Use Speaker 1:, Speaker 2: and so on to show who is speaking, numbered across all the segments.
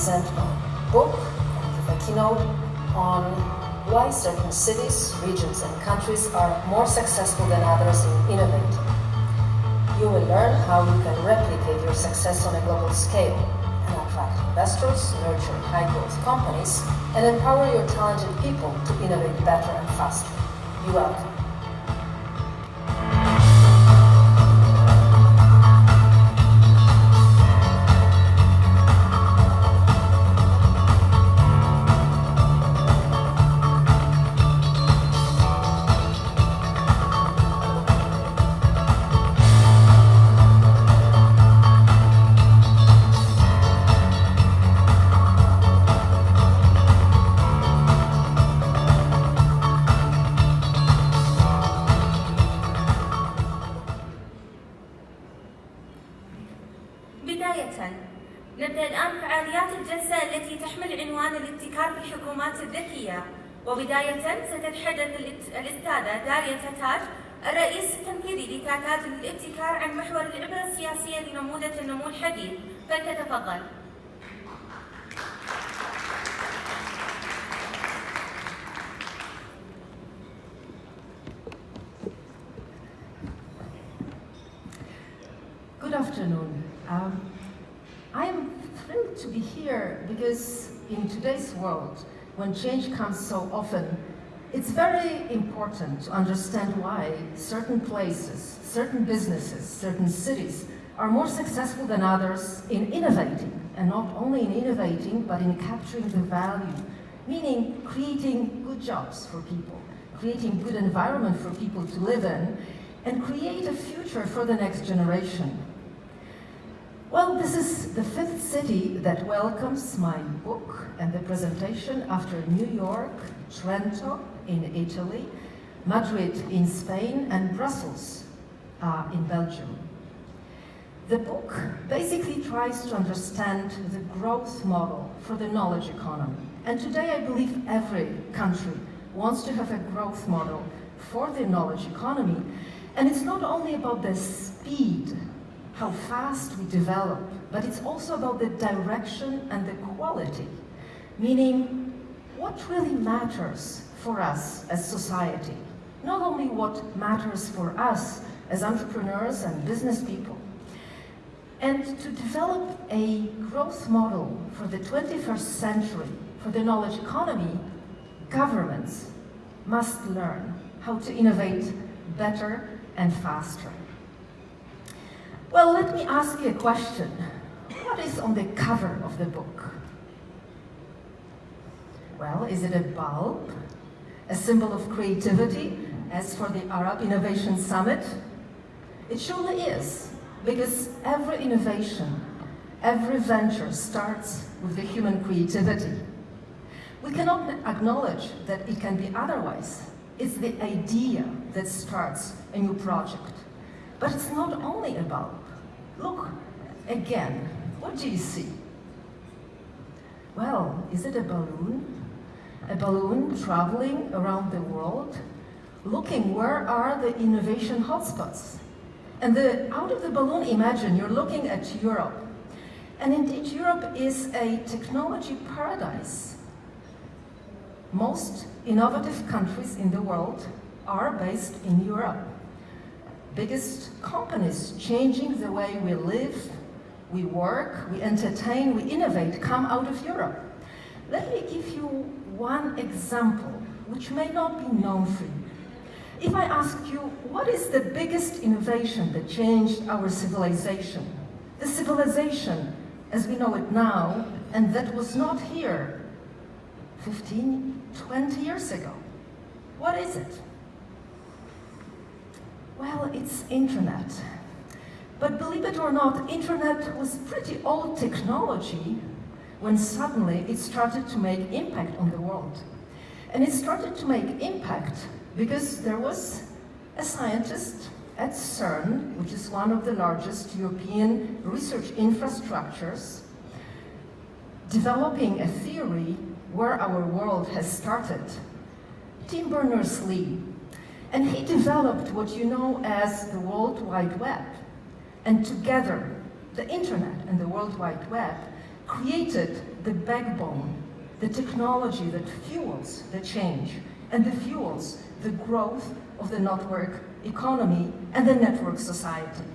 Speaker 1: present my book and give a keynote on why certain cities, regions, and countries are more successful than others in innovating. You will learn how you can replicate your success on a global scale and attract investors, nurture high-growth companies, and empower your talented people to innovate better and faster. You're welcome.
Speaker 2: نبدأ الآن فعاليات الجلسة التي تحمل عنوان الابتكار في الحكومات الذكية، وبداية ستتحدث الأستاذة داريا تاتاج الرئيس التنفيذي لتاتاج للابتكار عن محور العبرة السياسية لنموذج النمو الحديث، فلتتفضل.
Speaker 1: Good afternoon. I am thrilled to be here because in today's world, when change comes so often, it's very important to understand why certain places, certain businesses, certain cities are more successful than others in innovating, and not only in innovating, but in capturing the value, meaning creating good jobs for people, creating good environment for people to live in, and create a future for the next generation. Well, this is the fifth city that welcomes my book and the presentation after New York, Trento in Italy, Madrid in Spain, and Brussels in Belgium. The book basically tries to understand the growth model for the knowledge economy. And today I believe every country wants to have a growth model for the knowledge economy. And it's not only about the speed, how fast we develop, but it's also about the direction and the quality, meaning what really matters for us as society, not only what matters for us as entrepreneurs and business people. And to develop a growth model for the 21st century, for the knowledge economy, governments must learn how to innovate better and faster. Well, let me ask you a question. What is on the cover of the book? Well, is it a bulb? A symbol of creativity, as for the Arab Innovation Summit? It surely is, because every innovation, every venture starts with the human creativity. We cannot acknowledge that it can be otherwise. It's the idea that starts a new project. But it's not only a bulb. Look, again, what do you see? Well, is it a balloon? A balloon traveling around the world, looking where are the innovation hotspots? And out of the balloon, imagine you're looking at Europe. And indeed, Europe is a technology paradise. Most innovative countries in the world are based in Europe. Biggest companies changing the way we live, we work, we entertain, we innovate come out of Europe. Let me give you one example which may not be known for you. If I ask you, what is the biggest innovation that changed our civilization? The civilization as we know it now, and that was not here 15, 20 years ago. What is it? Well, it's internet. But believe it or not, internet was pretty old technology when suddenly it started to make impact on the world. And it started to make impact because there was a scientist at CERN, which is one of the largest European research infrastructures, developing a theory where our world has started. Tim Berners-Lee. And he developed what you know as the World Wide Web. And together, the internet and the World Wide Web created the backbone, the technology that fuels the change and that fuels the growth of the network economy and the network society.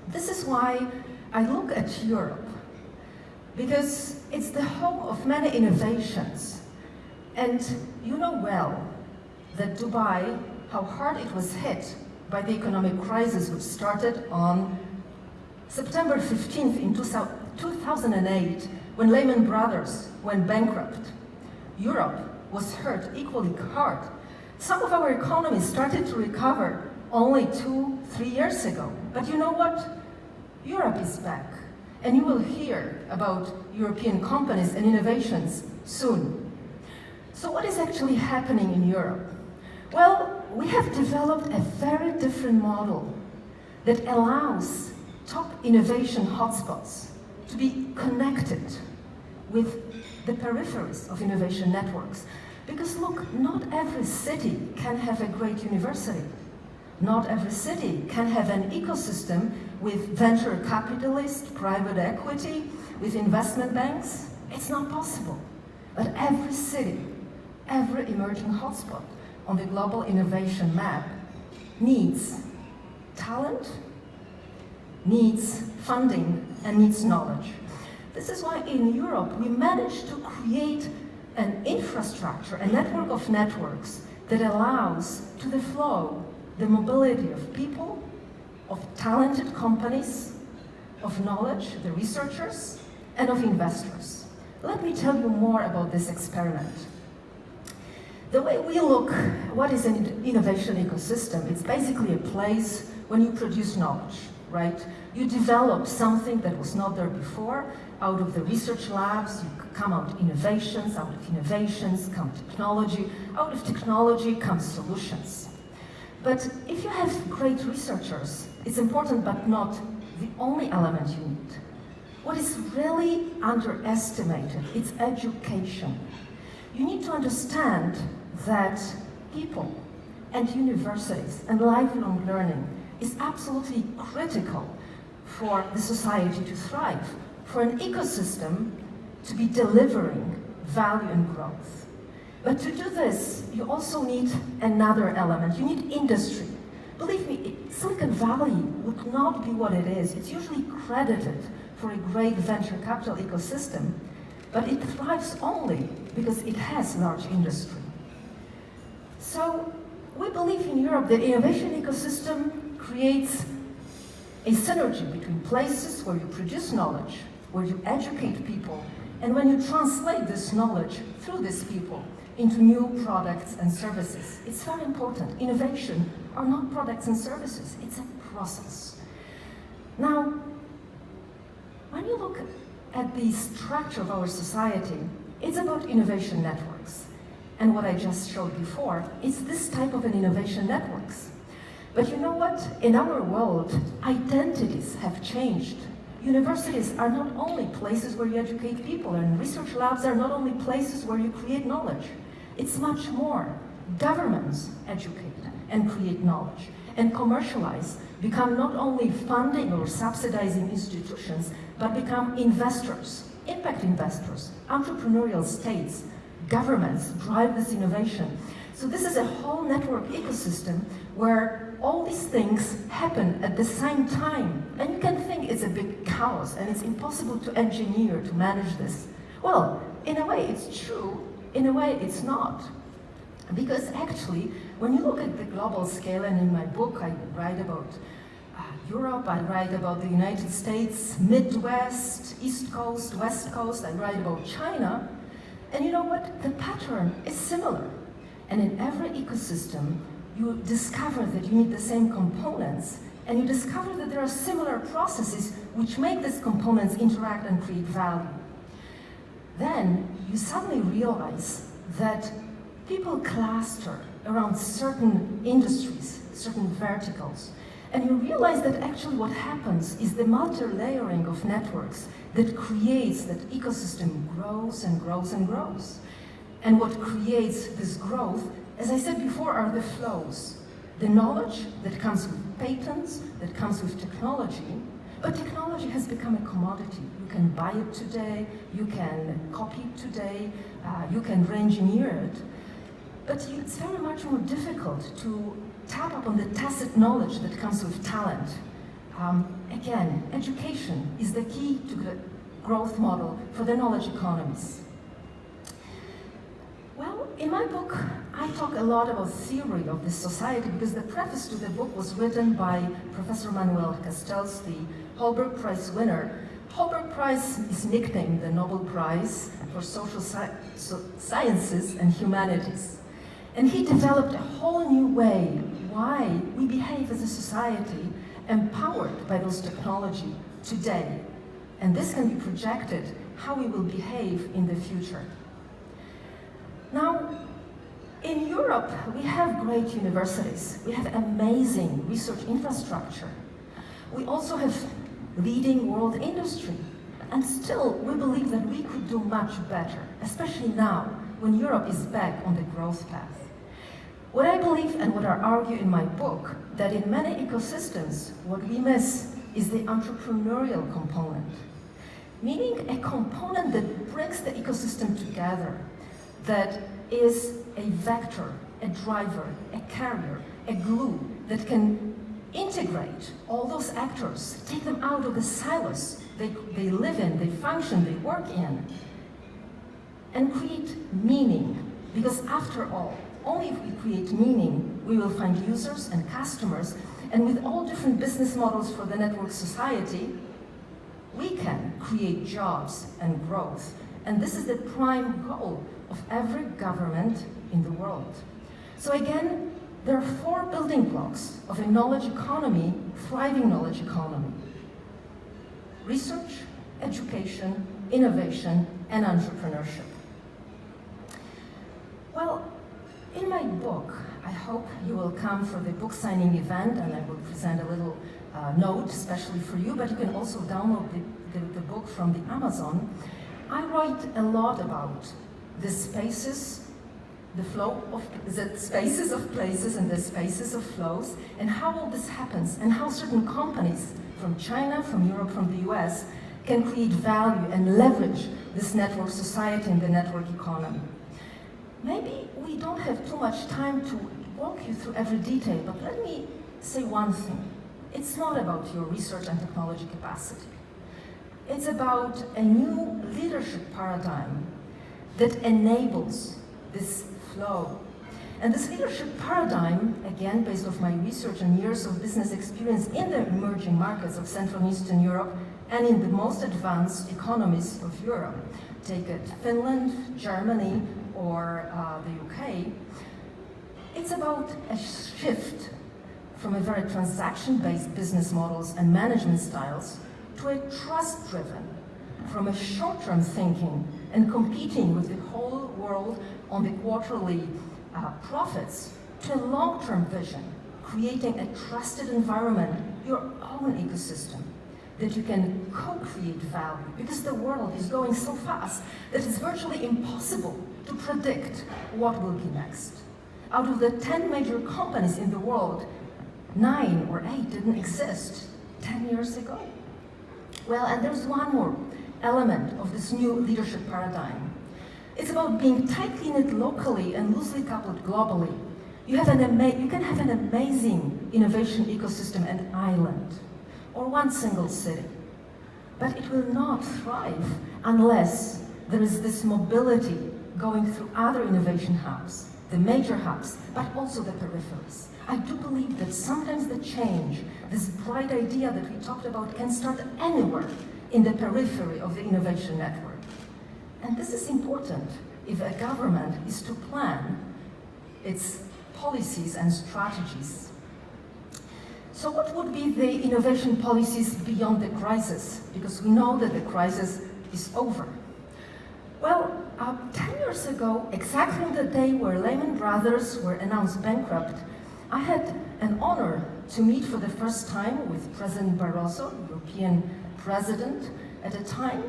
Speaker 1: This is why I look at Europe, because it's the home of many innovations. And you know well that Dubai, how hard it was hit by the economic crisis which started on September 15th in 2008, when Lehman Brothers went bankrupt. Europe was hurt equally hard. Some of our economies started to recover only 2-3 years ago. But you know what? Europe is back. And you will hear about European companies and innovations soon. So what is actually happening in Europe? Well, we have developed a very different model that allows top innovation hotspots to be connected with the peripheries of innovation networks. Because look, not every city can have a great university. Not every city can have an ecosystem with venture capitalists, private equity, with investment banks. It's not possible. But every city, every emerging hotspot on the global innovation map needs talent, needs funding, and needs knowledge. This is why in Europe we managed to create an infrastructure, a network of networks that allows to the flow the mobility of people, of talented companies, of knowledge, the researchers, and of investors. Let me tell you more about this experiment. The way we look, what is an innovation ecosystem? It's basically a place when you produce knowledge, right? You develop something that was not there before. Out of the research labs, you come out innovations. Out of innovations come technology. Out of technology comes solutions. But if you have great researchers, it's important but not the only element you need. What is really underestimated is education. You need to understand that people and universities and lifelong learning is absolutely critical for the society to thrive, for an ecosystem to be delivering value and growth. But to do this, you also need another element. You need industry. Believe me, Silicon Valley would not be what it is. It's usually credited for a great venture capital ecosystem, but it thrives only because it has large industry. So we believe in Europe that innovation ecosystem creates a synergy between places where you produce knowledge, where you educate people, and when you translate this knowledge through these people into new products and services. It's very important. Innovation are not products and services, it's a process. Now, when you look at the structure of our society, it's about innovation networks. And what I just showed before is this type of an innovation networks. But you know what? In our world, identities have changed. Universities are not only places where you educate people, and research labs are not only places where you create knowledge. It's much more. Governments educate and create knowledge, and commercialize, become not only funding or subsidizing institutions, but become investors, impact investors, entrepreneurial states, governments drive this innovation. So this is a whole network ecosystem where all these things happen at the same time. And you can think it's a big chaos and it's impossible to engineer, to manage this. Well, in a way it's true, in a way it's not. Because actually, when you look at the global scale, and in my book I write about Europe, I write about the United States, Midwest, East Coast, West Coast, I write about China, and you know what? The pattern is similar. And in every ecosystem, you discover that you need the same components, and you discover that there are similar processes which make these components interact and create value. Then you suddenly realize that people cluster around certain industries, certain verticals, and you realize that actually what happens is the multi-layering of networks that creates that ecosystem grows and grows and grows. And what creates this growth, as I said before, are the flows. The knowledge that comes with patents, that comes with technology, But technology has become a commodity. You can buy it today, you can copy it today, you can re-engineer it. But it's very much more difficult to tap up on the tacit knowledge that comes with talent. Again, education is the key to the growth model for the knowledge economies. Well, in my book, I talk a lot about theory of this society because the preface to the book was written by Professor Manuel Castells, the Holberg Prize winner. Holberg Prize is nicknamed the Nobel Prize for Social Sciences and Humanities. And he developed a whole new way why we behave as a society empowered by those technology today. And this can be projected how we will behave in the future. Now, in Europe, we have great universities. We have amazing research infrastructure. We also have leading world industry. And still, we believe that we could do much better, especially now, when Europe is back on the growth path. What I believe and what I argue in my book, that in many ecosystems, what we miss is the entrepreneurial component, meaning a component that brings the ecosystem together, that is a vector, a driver, a carrier, a glue that can integrate all those actors, take them out of the silos they live in, they function, they work in, and create meaning. Because after all, only if we create meaning, we will find users and customers, and with all different business models for the network society, we can create jobs and growth. And this is the prime goal of every government in the world. So again, there are 4 building blocks of a knowledge economy, thriving knowledge economy: research, education, innovation, and entrepreneurship. Well, in my book, I hope you will come for the book signing event, and I will present a little note especially for you, but you can also download the book from the Amazon. I write a lot about the spaces, the flow of the spaces of places and the spaces of flows, and how all this happens, and how certain companies from China, from Europe, from the US can create value and leverage this network society and the network economy. Maybe we don't have too much time to walk you through every detail, but let me say one thing. It's not about your research and technology capacity. It's about a new leadership paradigm that enables this flow. And this leadership paradigm, again, based off my research and years of business experience in the emerging markets of Central and Eastern Europe and in the most advanced economies of Europe, take it Finland, Germany, or the UK, it's about a shift from a very transaction-based business models and management styles to a trust-driven, from a short-term thinking and competing with the whole world on the quarterly profits to a long-term vision, creating a trusted environment, your own ecosystem, that you can co-create value, because the world is going so fast that it's virtually impossible to predict what will be next. Out of the 10 major companies in the world, 9 or 8 didn't exist 10 years ago. Well, and there's one more element of this new leadership paradigm. It's about being tightly knit locally and loosely coupled globally. You can have an amazing innovation ecosystem and island, or one single city. But it will not thrive unless there is this mobility going through other innovation hubs, the major hubs, but also the peripheries. I do believe that sometimes the change, this bright idea that we talked about, can start anywhere in the periphery of the innovation network. And this is important if a government is to plan its policies and strategies. So what would be the innovation policies beyond the crisis? Because we know that the crisis is over. Well, 10 years ago, exactly on the day where Lehman Brothers were announced bankrupt, I had an honor to meet for the first time with President Barroso, European president at the time,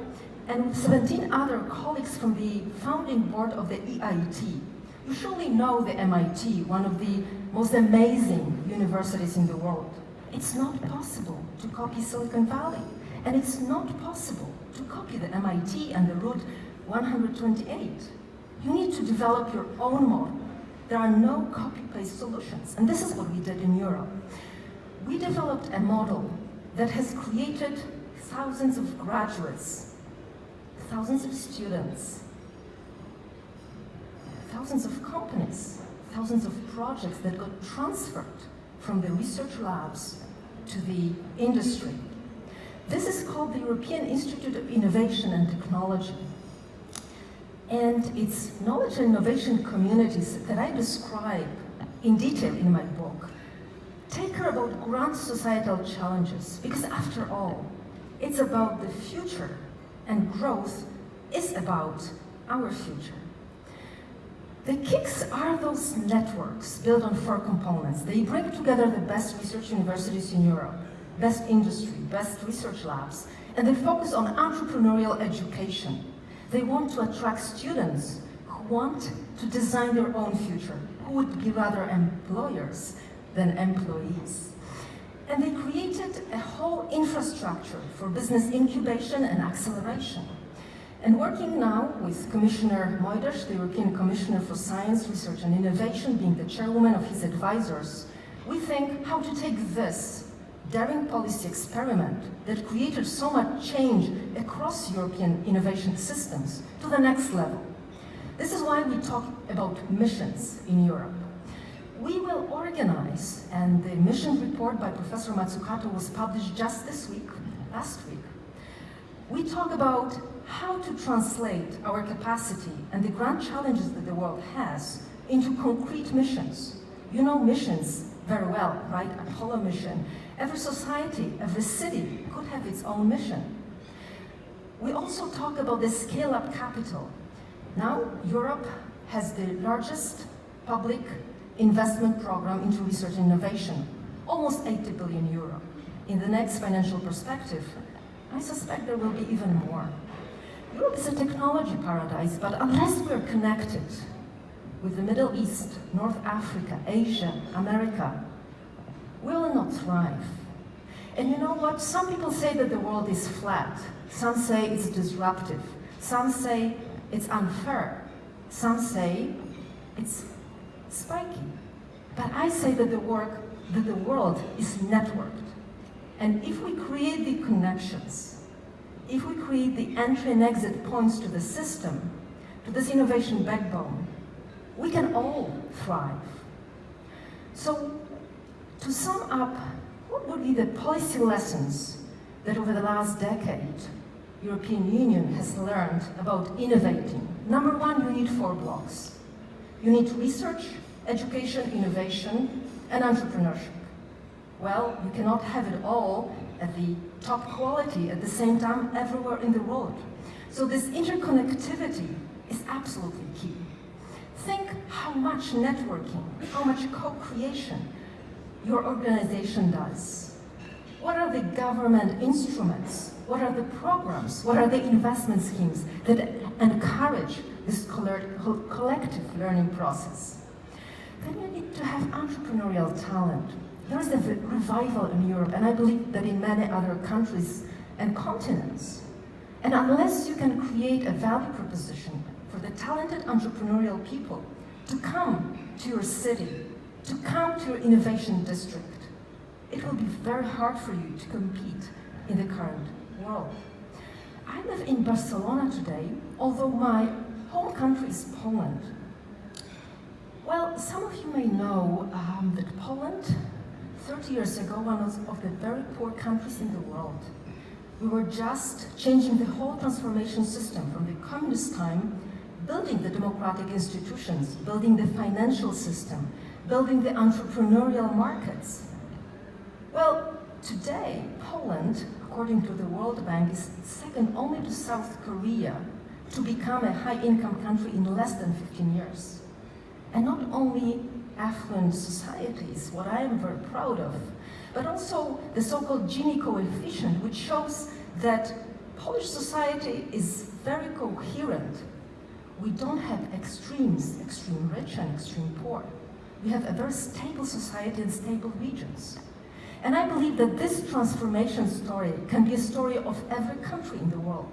Speaker 1: and 17 other colleagues from the founding board of the EIT. You surely know the MIT, one of the most amazing universities in the world. It's not possible to copy Silicon Valley, and it's not possible to copy the MIT and the Route 128. You need to develop your own model. There are no copy-paste solutions, and this is what we did in Europe. We developed a model that has created thousands of graduates, thousands of students, thousands of companies, thousands of projects that got transferred from the research labs to the industry. This is called the European Institute of Innovation and Technology. And its knowledge and innovation communities that I describe in detail in my book take care about grand societal challenges, because after all, it's about the future, and growth is about our future. The KICs are those networks built on 4 components. They bring together the best research universities in Europe, best industry, best research labs, and they focus on entrepreneurial education. They want to attract students who want to design their own future, who would be rather employers than employees. And they created a whole infrastructure for business incubation and acceleration. And working now with Commissioner Moedas, the European Commissioner for Science, Research and Innovation, being the chairwoman of his advisors, we think how to take this daring policy experiment that created so much change across European innovation systems to the next level. This is why we talk about missions in Europe. We will organize, and the mission report by Professor Matsukato was published just this week, last week. We talk about how to translate our capacity and the grand challenges that the world has into concrete missions. You know missions very well, right? Apollo mission. Every society, every city could have its own mission. We also talk about the scale-up capital. Now, Europe has the largest public investment program into research and innovation, almost 80 billion euro. In the next financial perspective, I suspect there will be even more. Europe is a technology paradise, but unless we're connected with the Middle East, North Africa, Asia, America, we will not thrive. And you know what? Some people say that the world is flat. Some say it's disruptive. Some say it's unfair. Some say it's spiky. But I say that the world is networked. And if we create the connections, if we create the entry and exit points to the system, to this innovation backbone, we can all thrive. So, to sum up, what would be the policy lessons that over the last decade, European Union has learned about innovating? Number 1, you need 4 blocks. You need research, education, innovation, and entrepreneurship. Well, you cannot have it all at the top quality at the same time everywhere in the world. So this interconnectivity is absolutely key. Think how much networking, how much co-creation your organization does. What are the government instruments? What are the programs? What are the investment schemes that encourage this collective learning process? Then you need to have entrepreneurial talent. There is a revival in Europe, and I believe that in many other countries and continents. And unless you can create a value proposition for the talented entrepreneurial people to come to your city, to come to your innovation district, it will be very hard for you to compete in the current world. I live in Barcelona today, although my home country is Poland. Well, some of you may know that Poland, 30 years ago, one of the very poor countries in the world. We were just changing the whole transformation system from the communist time, building the democratic institutions, building the financial system, building the entrepreneurial markets. Well, today, Poland, according to the World Bank, is second only to South Korea to become a high-income country in less than 15 years. And not only affluent societies, what I am very proud of, but also the so-called Gini coefficient, which shows that Polish society is very coherent. We don't have extremes, extreme rich and extreme poor. We have a very stable society and stable regions. And I believe that this transformation story can be a story of every country in the world.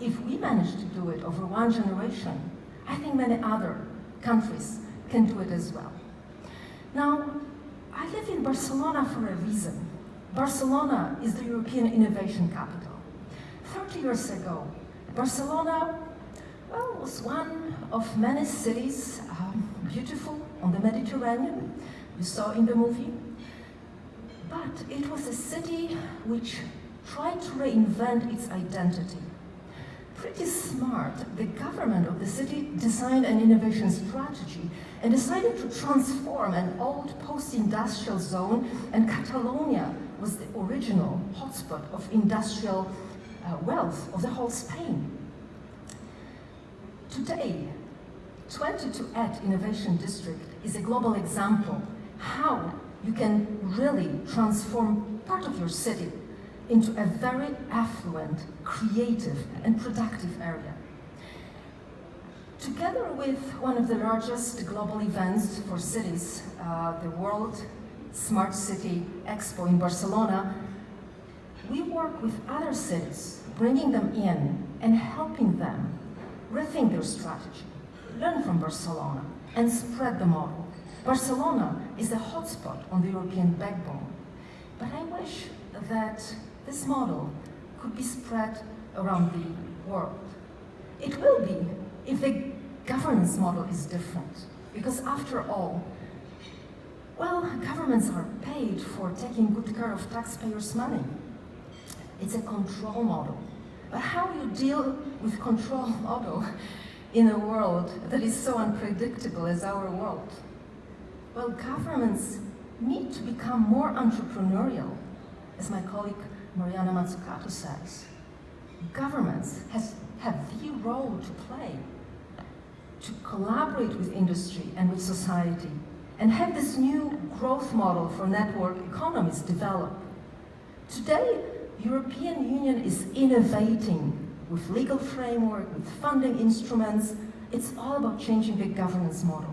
Speaker 1: If we manage to do it over one generation, I think many other countries can do it as well. Now, I live in Barcelona for a reason. Barcelona is the European innovation capital. 30 years ago, Barcelona, well, was one of many cities, beautiful on the Mediterranean, you saw in the movie. But it was a city which tried to reinvent its identity. Pretty smart, the government of the city designed an innovation strategy and decided to transform an old post-industrial zone, and Catalonia was the original hotspot of industrial wealth of the whole Spain. Today, 22@ Innovation District is a global example how you can really transform part of your city into a very affluent, creative, and productive area. Together with one of the largest global events for cities, the World Smart City Expo in Barcelona, we work with other cities, bringing them in and helping them rethink their strategy, learn from Barcelona, and spread the model. Barcelona is a hotspot on the European backbone, but I wish that this model could be spread around the world. It will be if the governance model is different, because after all, well, governments are paid for taking good care of taxpayers' money. It's a control model. But how you deal with control model in a world that is so unpredictable as our world? Well, governments need to become more entrepreneurial, as my colleague Mariana Mazzucato says. Governments have the role to play, to collaborate with industry and with society, and have this new growth model for network economies develop. Today, European Union is innovating with legal framework, with funding instruments. It's all about changing the governance model.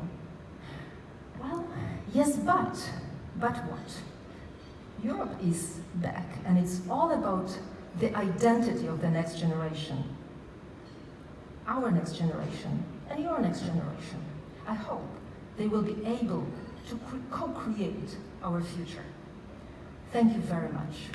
Speaker 1: Well, yes, but what? Europe is back, and it's all about the identity of the next generation. Our next generation, and your next generation. I hope they will be able to co-create our future. Thank you very much.